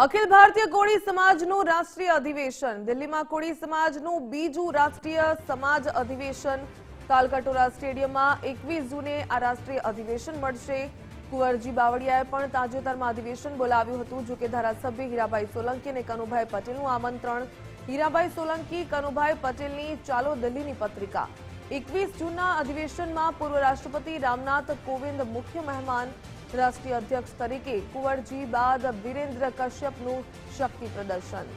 અખિલ ભારતીય કોળી સમાજનું રાષ્ટ્રીય અધિવેશન દિલ્હીમાં કોળી સમાજનું બીજું રાષ્ટ્રીય સમાજ અધિવેશન તાલકટોરા સ્ટેડિયમમાં 21 જૂને આ રાષ્ટ્રીય અધિવેશન મળશે। કુંવરજી બાવળિયાએ પણ તાજેતરમાં અધિવેશન બોલાવ્યું હતું। જો કે ધારાસભ્ય હીરાભાઈ સોલંકી અને કનુભાઈ પટેલનું આમંત્રણ। હીરાભાઈ સોલંકી કનુભાઈ પટેલની ચાલો દિલ્હીની પત્રિકા। 21 જૂનના અધિવેશનમાં પૂર્વ રાષ્ટ્રપતિ રામનાથ કોવિંદ મુખ્ય મહેમાન। राष्ट्रीय अध्यक्ष तरीके कुंवरजी बाद वीरेंद्र कश्यपનું શક્તિ પ્રદર્શન।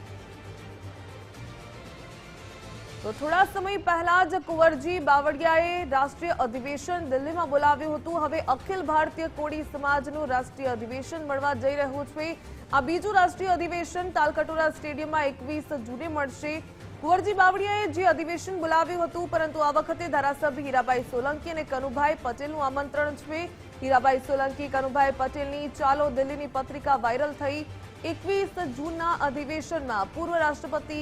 તો થોડા સમય પહેલા જ કુંવરજી બાવળિયાએ રાષ્ટ્રીય અધિવેશન દિલ્હીમાં બોલાવ્યું હતું। હવે અખિલ ભારતીય કોળી સમાજનું રાષ્ટ્રીય અધિવેશન મળવા જઈ રહ્યું છે। આ બીજું રાષ્ટ્રીય અધિવેશન તાલકટોરા સ્ટેડિયમમાં 21 જૂને મળશે। કુંવરજી બાવળિયાએ જે અધિવેશન બોલાવ્યું હતું, પરંતુ આ વખતે ધારાસભ્ય હીરાભાઈ સોલંકી અને કનુભાઈ પટેલનું આમંત્રણ છે। હીરાભાઈ સોલંકી કનુભાઈ પટેલની ચાલો દિલ્હીની પત્રિકા વાયરલ થઈ। 21 જૂનના અધિવેશનમાં પૂર્વ રાષ્ટ્રપતિ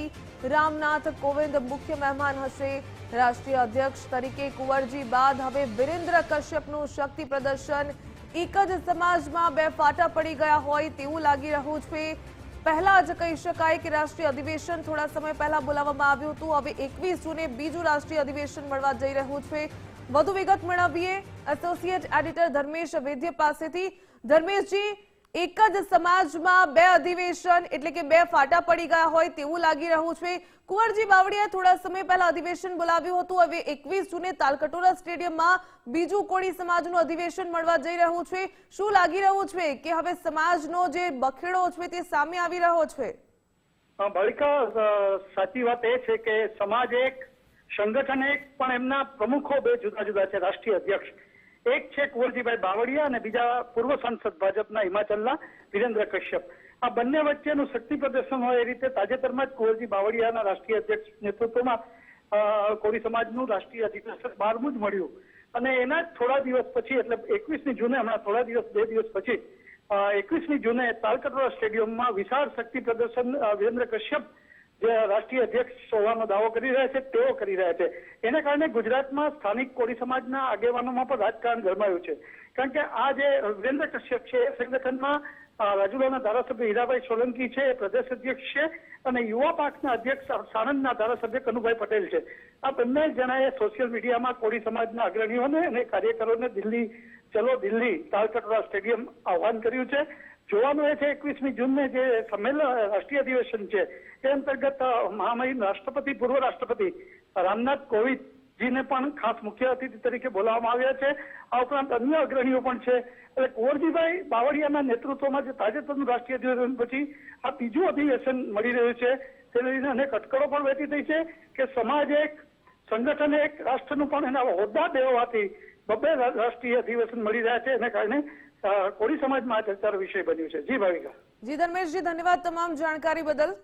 રામનાથ કોવિંદ મુખ્ય મહેમાન હશે। રાષ્ટ્રીય અધ્યક્ષ તરીકે કુંવરજી બાદ હવે વીરેન્દ્ર કશ્યપનું શક્તિ પ્રદર્શન। એક જ સમાજમાં બે ફાટા પડી ગયા હોય તેવું લાગી રહ્યું છે। પહેલા જ કહી શકાય કે રાષ્ટ્રીય અધિવેશન થોડા સમય પહેલા બોલાવવામાં આવ્યું હતું। હવે 21 જૂને બીજું રાષ્ટ્રીય અધિવેશન મળવા જઈ રહ્યું છે। વધુ વિગત મેળવીએ એસોસિએટ એડિટર ધર્મેશ વૈદ્ય પાસેથી। ધર્મેશજી, એક જ સમાજમાં બે અધિવેશન એટલે કે બે ફાટા પડી ગયા હોય તેવું લાગી રહ્યું છે। કુંવરજી બાવળિયાએ થોડા સમય પહેલા અધિવેશન બોલાવ્યું હતું। હવે 21 જૂને તાલકટોરા સ્ટેડિયમમાં બીજું કોળી સમાજનું અધિવેશન મળવા જઈ રહ્યું છે। શું લાગી રહ્યું છે કે હવે સમાજનો જે બખેડો છે તે સામે આવી રહ્યો છે? બાળિકા, સાચી વાત એ છે કે સમાજ એક, સંગઠન એક, પણ એમના પ્રમુખો બે જુદા જુદા છે। રાષ્ટ્રીય અધ્યક્ષ એક છે કુંવરજીભાઈ બાવળિયા અને બીજા પૂર્વ સાંસદ ભાજપના હિમાચલના વીરેન્દ્ર કશ્યપ। આ બંને વચ્ચેનું શક્તિ પ્રદર્શન હોય એ રીતે તાજેતરમાં જ કુંવરજી બાવળિયાના રાષ્ટ્રીય અધ્યક્ષ નેતૃત્વમાં કોળી સમાજનું રાષ્ટ્રીય અધિવેશન 12મું જ મળ્યું અને એના જ થોડા દિવસ પછી એટલે 21મી જૂને, હમણાં થોડા દિવસ, 2 દિવસ પછી 21મી જૂને તાલકટોરા સ્ટેડિયમમાં વિશાળ શક્તિ પ્રદર્શન વીરેન્દ્ર કશ્યપ જે રાષ્ટ્રીય અધ્યક્ષ હોવાનો દાવો કરી રહ્યા છે તેઓ કરી રહ્યા છે। એને કારણે ગુજરાતમાં સ્થાનિક કોળી સમાજના આગેવાનોમાં પણ રાજકારણ ગરમાયું છે। કારણ કે આ જે વીરેન્દ્ર કશ્યપ છે એ સંગઠનમાં રાજુલાના ધારાસભ્ય હીરાભાઈ સોલંકી છે એ પ્રદેશ અધ્યક્ષ છે અને યુવા પાંખના અધ્યક્ષ સાણંદના ધારાસભ્ય કનુભાઈ પટેલ છે। આ બંને જણાએ સોશિયલ મીડિયામાં કોળી સમાજના અગ્રણીઓને અને કાર્યકરોને દિલ્હી ચલો દિલ્હી તાલકટોરા સ્ટેડિયમ આહ્વાન કર્યું છે। જોવાનું એ છે 21મી જૂનને જે સંમેલન રાષ્ટ્રીય અધિવેશન છે એ અંતર્ગત મહામહિમ રાષ્ટ્રપતિ, પૂર્વ રાષ્ટ્રપતિ રામનાથ કોવિંદજીને પણ ખાસ મુખ્ય અતિથિ તરીકે બોલાવવામાં આવ્યા છે। આ ઉપરાંત અન્ય અગ્રણીઓ પણ છે। એટલે કુંવરજીભાઈ બાવળિયાના નેતૃત્વમાં જે તાજેતરનું રાષ્ટ્રીય અધિવેશન પછી આ બીજું અધિવેશન મળી રહ્યું છે તેને લઈને અનેક અટકળો પણ વહેતી થઈ છે કે સમાજ એક, સંગઠન એક, રાષ્ટ્રનું પણ એના હોદ્દા બે હોવાથી બબ્બે રાષ્ટ્રીય અધિવેશન મળી રહ્યા છે। એને કારણે કોળી સમાજમાં આ ચર્ચાનો વિષય બન્યું છે। જી ભાવિકા। જી ધર્મેશજી, ધન્યવાદ તમામ જાણકારી બદલ।